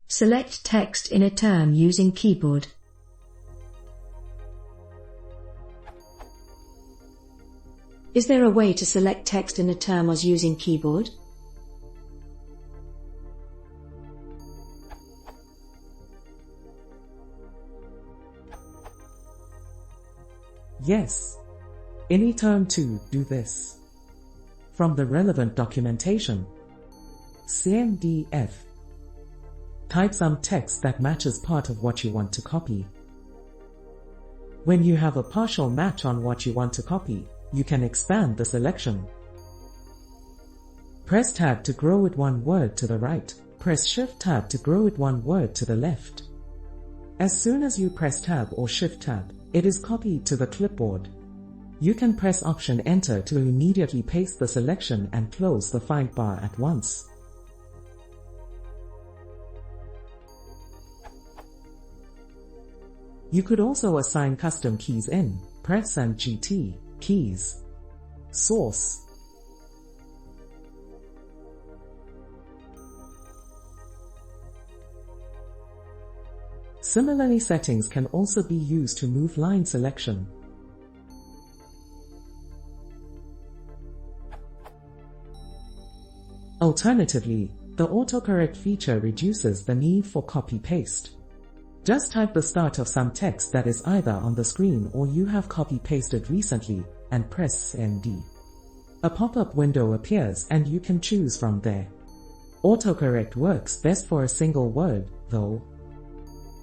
Select text in a term using keyboard. Is there a way to select text in a term as using keyboard? Yes. In iTerm to do this. From the relevant documentation, CMDF. Type some text that matches part of what you want to copy. When you have a partial match on what you want to copy, you can expand the selection. Press Tab to grow it one word to the right. Press Shift Tab to grow it one word to the left. As soon as you press Tab or Shift Tab, it is copied to the clipboard. You can press Option Enter to immediately paste the selection and close the find bar at once. You could also assign custom keys in, press and GT, keys. Source. Similarly, settings can also be used to move line selection. Alternatively, the autocorrect feature reduces the need for copy-paste. Just type the start of some text that is either on the screen or you have copy-pasted recently, and press MD. A pop-up window appears and you can choose from there. Autocorrect works best for a single word, though.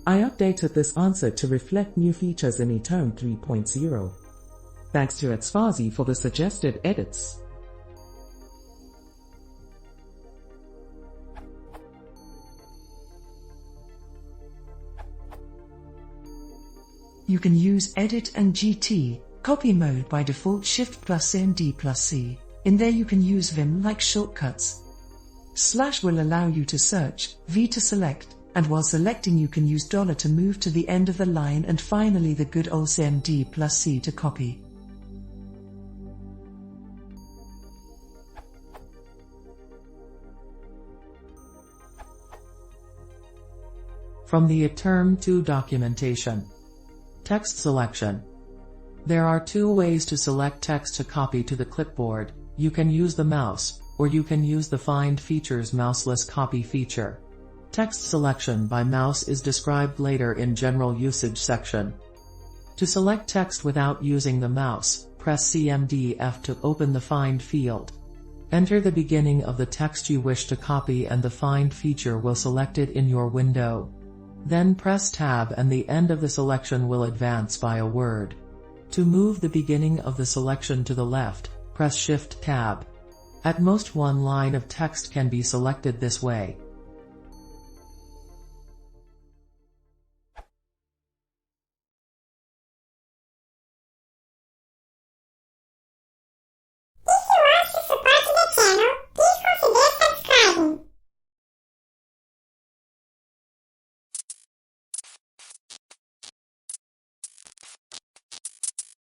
I updated this answer to reflect new features in iTerm 3.0. Thanks to Xfazi for the suggested edits. You can use Edit and GT, copy mode by default Shift plus MD plus C. In there you can use Vim like shortcuts. / will allow you to search, V to select, and while selecting you can use $ to move to the end of the line, and finally the good old MD plus C to copy. From the iTerm 2 documentation. Text selection. There are two ways to select text to copy to the clipboard. You can use the mouse, or you can use the Find Features mouseless copy feature. Text selection by mouse is described later in General Usage section. To select text without using the mouse, press CMDF to open the Find field. Enter the beginning of the text you wish to copy and the Find feature will select it in your window. Then press Tab and the end of the selection will advance by a word. To move the beginning of the selection to the left, press Shift Tab. At most one line of text can be selected this way.